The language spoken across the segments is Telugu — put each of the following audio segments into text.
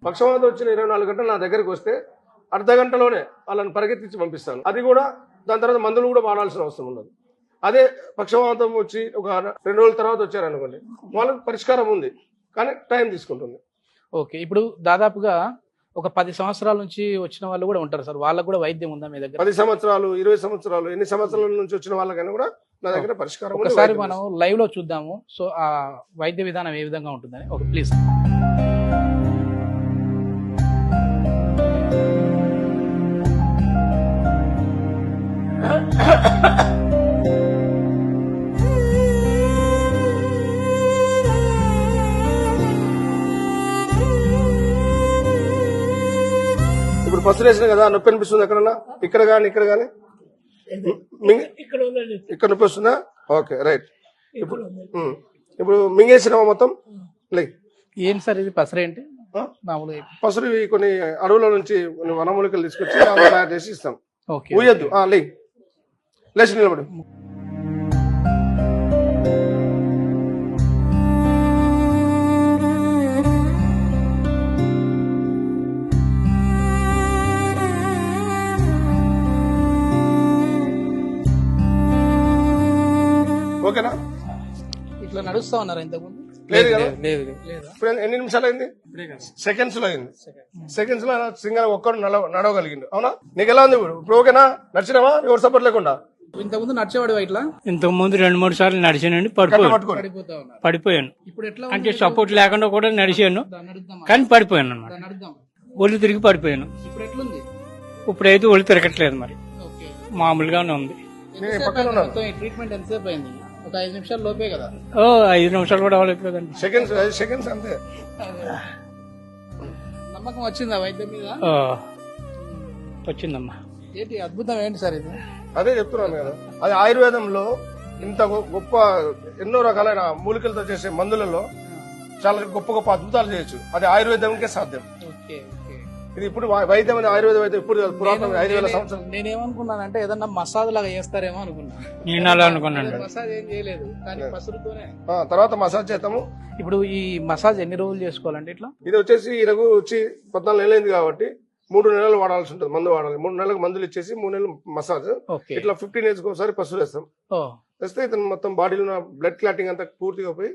పక్షవాతం వచ్చిన 24 గంటలు నా దగ్గరికి వస్తే అర్ధ గంటలోనే వాళ్ళని పరిగెత్తించి పంపిస్తాను. అది కూడా దాని తర్వాత మందులు కూడా వాడాల్సిన అవసరం ఉండదు. అదే పక్షవాతం వచ్చి ఒక 2 రోజుల తర్వాత వచ్చారనుకోండి, వాళ్ళకి పరిష్కారం ఉంది, కానీ టైం తీసుకుంటుంది. ఓకే, ఇప్పుడు దాదాపుగా ఒక 10 సంవత్సరాల నుంచి వచ్చిన వాళ్ళు కూడా ఉంటారు సార్, వాళ్ళకు కూడా వైద్యం ఉందా మీ దగ్గర? 10 సంవత్సరాలు 20 సంవత్సరాలు ఎన్ని సంవత్సరాల నుంచి వచ్చిన వాళ్ళకైనా కూడా నా దగ్గర పరిష్కారం ఉంది. ఒకసారి మనం లైవ్ లో చూద్దాము. సో ఆ వైద్య విధానం ఏ విధంగా ఉంటుందని. Okay please. ఇప్పుడు పసులు వేసిన కదా, నొప్పి అనిపిస్తుంది ఎక్కడన్నా? ఇక్కడ కానీ ఇక్కడ కానీ ఇక్కడ నొప్పి వస్తుందా? Okay right. ఇప్పుడు మింగేసినావా మొత్తం? లైక్ ఏం సార్ ఇది పసరేంటి? మామూలుగా పసులు ఇవి కొన్ని అడవుల నుంచి కొన్ని వనమూలికలు తీసుకొచ్చి తయారు చేసి ఇస్తాం. ఓకే, ఊయద్దు, లేచి నిలబడు. ఓకేనా? ఇట్లా నడుస్తా ఉన్నారా ఇంతకుముందు? లేదు కదా? లేదు. ఇప్పుడు ఎన్ని నిమిషాలు అయింది? సెకండ్స్ లో అయింది. సెకండ్స్ లో సింగల్ ఒక్కడు నడవగలిగిండు. అవునా? నీకు ఎలా ఉంది ఇప్పుడు? ఓకేనా? నడిచినావా ఎవరు సపోర్ట్ లేకుండా? ఇంతకుముందు నడిచేవాడు ఇట్లా? ఇంతకు ముందు 2-3 సార్లు నడిచానండి, పడిపోయాను. ఇప్పుడు ఎట్లా అంటే సపోర్ట్ లేకుండా కూడా నడిచాను, కానీ పడిపోయాను అన్నమాట. నడుద్దాం. ఒళ్ళు తిరిగి పడిపోయాను. ఇప్పుడు ఎట్లుంది? ఇప్పుడైతే ఒళ్ళు తిరగట్లేదు, మరి ఓకే, మామూలుగానే ఉంది. ట్రీట్మెంట్ ఎంతసేపు అయింది? ఒక 5 నిమిషాల లోపే కదా? 5 నిమిషాలు కూడా అవ్వలేదండి. సెకండ్స్ అంతే. నమ్మకం వచ్చిందా వైద్యం మీద? వచ్చిందమ్మా. ఏంటి అద్భుతం ఏంటి సార్ ఇది? అదే చెప్తున్నాను కదా, అది ఆయుర్వేదంలో ఇంత గొప్ప ఎన్నో రకాలైన మూలికలతో చేసే మందులలో చాలా గొప్ప గొప్ప అద్భుతాలు చేయొచ్చు. అది ఆయుర్వేదంకే సాధ్యం. Okay okay. ఇది ఇప్పుడు వైద్యం అనేది ఆయుర్వేద వైద్యం ఇప్పుడు పురాతన 5000 సంవత్సరాలు. నేనేమనుకున్నానంటే ఏదన్నా మసాజ్ లాగా చేస్తారేమో అనుకున్నా. నేను అలా అనుకున్నాను. మసాజ్ ఏం చేయలేదు, కానీ పసురుతోనే. తర్వాత మసాజ్ చేస్తాము. ఇప్పుడు ఈ మసాజ్ ఎన్ని రోజులు చేసుకోవాలంటే ఇట్లా? ఇది వచ్చేసి ఈయనకు వచ్చి 14 నెలలు అయింది కాబట్టి 3 నెలలు వాడాల్సి ఉంటుంది. మందు వాడాలి. 3 నెలలకు మందులు ఇచ్చేసి 3 నెలలు మసాజ్. ఇట్లా 15 డేస్ ఒకసారి పసులు వేస్తాం. వేస్తే ఇతను మొత్తం బాడీలో ఉన్న బ్లడ్ క్లాటింగ్ అంతా పూర్తిగా పోయి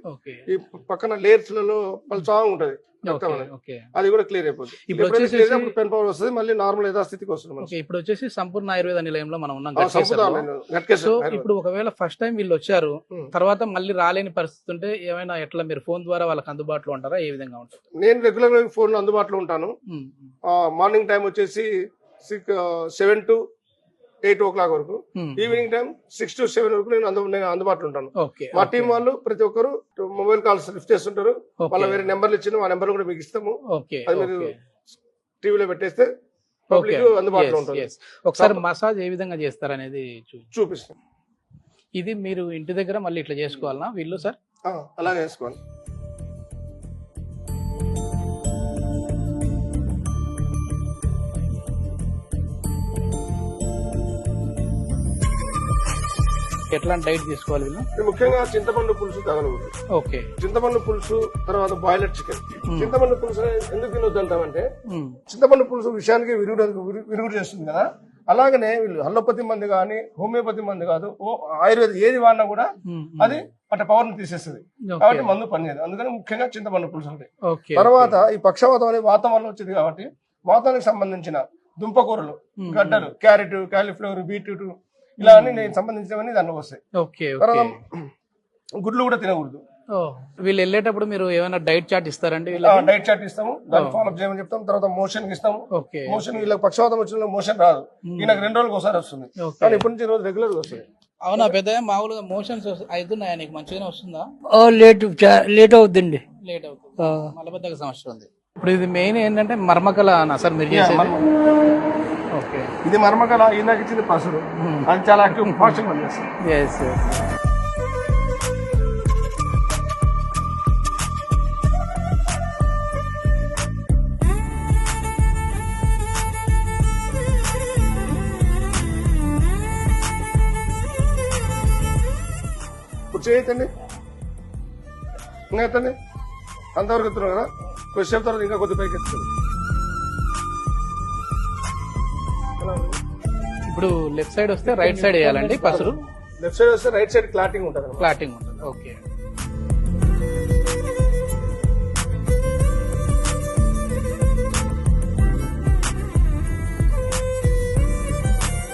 ఈ పక్కన లేయర్స్ లలో పలుచా ఉంటది రక్తం అనేది, అది కూడా క్లియర్ అయిపోతుంది. ఇప్పుడు పెన్ పవర్ వస్తుంది, మళ్ళీ నార్మల్ యథాస్థితికి వస్తుంది. ఇప్పుడు వచ్చేసి సంపూర్ణ ఆయుర్వేద నిలయంలో మనం ఉన్నాం. సో ఇప్పుడు ఒకవేళ ఫస్ట్ టైం వీళ్ళు వచ్చారు, తర్వాత మళ్ళీ రాలేని పరిస్థితి ఉంటే ఏమైనా ఎట్లా మీరు ఫోన్ ద్వారా వాళ్ళకి అందుబాటులో ఉంటారా? ఏ విధంగా ఉంటుంది? నేను రెగ్యులర్ గా ఫోన్ లో అందుబాటులో ఉంటాను. మార్నింగ్ టైం వచ్చేసి 7 to 8 o'clock వరకు, ఈవినింగ్ టైం 6 to 7 వరకు నేను అందుబాటులో ఉంటాను. మా టీం వాళ్ళు ప్రతి ఒక్కరు మొబైల్ కాల్స్ లిఫ్ట్ చేస్తుంటారు. వాళ్ళ వేరే నెంబర్లు ఇచ్చిన ఆ నెంబర్ కూడా మీకు ఇస్తాము. అది మీరు టీవీలో పెట్టేస్తే పబ్లిక్ అందుబాటులో ఉంటుంది. ఒకసారి మసాజ్ ఏ విధంగా చేస్తారనేది చూపిస్తాం. ఇది మీరు ఇంటి దగ్గర మళ్ళీ ఇట్లా చేసుకోవాలనా వీళ్ళు సార్? అలాగే చేసుకోవాలి. ఎట్లాంటి డైట్ తీసుకోవాలి వీళ్ళు? ముఖ్యంగా చింతపండు పులుసు తగలకూడదు. ఓకే, చింతపండు పులుసు, తర్వాత బాయిలర్ చికెన్. చింతపండు పులుసు ఎందుకు తినొద్దు అంటామంటే, చింతపండు పులుసు విషయానికి విరుగుడు చేస్తుంది కదా, అలాగనే వీళ్ళు అల్లోపతి మంది కానీ హోమియోపతి మంది కాదు, ఆయుర్వేద ఏది వాడినా కూడా అది అట్లా పవర్ ని తీసేస్తుంది. కాబట్టి మందు పనిచేయదు. అందుకని ముఖ్యంగా చింతపండు పులుసు ఉంటాయి. తర్వాత ఈ పక్షవాతం అనే వాతం వల్ల వచ్చేది కాబట్టి వాతానికి సంబంధించిన దుంపకూరలు, గడ్డలు, క్యారెట్, కాలీఫ్లవర్, బీట్రూట్, ఇలా అన్ని నేను సంబంధించినవన్నీ దాంట్లో వస్తాయి. తర్వాత గుడ్లు కూడా తినకూడదు. వీళ్ళు వెళ్ళేటప్పుడు మీరు ఏమైనా డైట్ చార్ట్ ఇస్తారండి? డైట్ చార్ట్ ఇస్తాము, దాన్ని ఫాలో అప్ చేయమని చెప్తాం. తర్వాత మోషన్ ఇస్తాము. మోషన్ వీళ్ళకి పక్షవాతం వచ్చిన మోషన్ రాదు, ఈయనకు 2 రోజులకు ఒకసారి వస్తుంది, కానీ ఇప్పటి నుంచి రోజు రెగ్యులర్ గా వస్తుంది. అవునా పెద్ద? మామూలుగా మోషన్స్ అవుతున్నాయా నీకు? మంచిగానే వస్తుందా? లేట్ అవుతుంది. లేట్ అవుతుంది, మలబద్ధక సమస్య ఉంది. ఇప్పుడు ఇది మెయిన్ ఏంటంటే మర్మకల సార్ మీరు చేసేది? ఓకే, ఇది మర్మకల. ఈయనకి ఇచ్చింది పసులు, అది చాలా యాక్టివ్ ఫాస్టింగ్ పనిచేస్తుంది. చేయతండి, ఇంకా ఎత్తండి. అంతవరకు ఎత్తున్నాం కదా, కొద్దిసేపు తర్వాత ఇంకా కొద్ది పైకి ఎత్తుతుంది. ఇప్పుడు లెఫ్ట్ సైడ్ వస్తే రైట్ సైడ్ వేయాలండి పసరు. లెఫ్ట్ సైడ్ వస్తే రైట్ సైడ్ క్లాటింగ్ ఉంటుంది. ఫ్లాటింగ్ ఉంటుంది. ఓకే.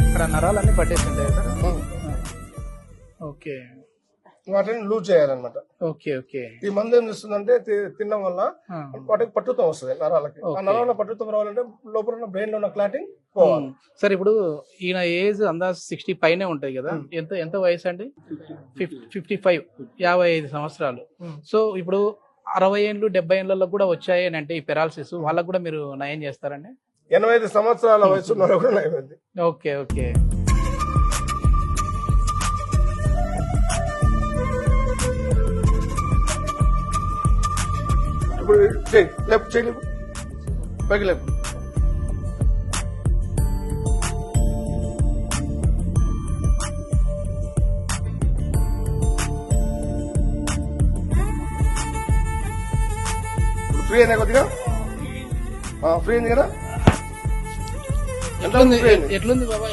ఇక్కడ నరాలన్నీ పట్టేసింటాయి సార్. ఓకే వాటిని లూజ్ చేయాలన్నమాట. Okay okay. ఈ మందు ఏం చేస్తుందంటే తినడం వల్ల వాటికి పట్టుతం వస్తుంది నరాలకి. ఆ నరాల పట్టుతం రావాలంటే లోపల ఉన్న బ్రెయిన్ లో ఉన్న క్లాటింగ్ పోవాలి. సార్ ఇప్పుడు ఈయన ఏజ్ అందాజ 60 పైనే ఉంటది కదా, ఎంత ఎంత వయసు అండి? 55, 55 సంవత్సరాలు. సో ఇప్పుడు 60 ఏళ్ళు 70 ఏళ్ళలో కూడా వచ్చాయి అని అంటే ఈ పెరాలసిస్, వాళ్ళకు కూడా మీరు నయం చేస్తారండి? 85 సంవత్సరాల వయసు ఉన్న వాళ్ళు కూడా నయమైంది. Okay okay. ఇప్పుడు చెయ్యి లెఫ్ట్ చెయ్యి పైకి లెఫ్ట్. ఫ్రీ అయినా కొద్దిగా ఫ్రీ అయింది కదా. ఎట్లుంది బాబా?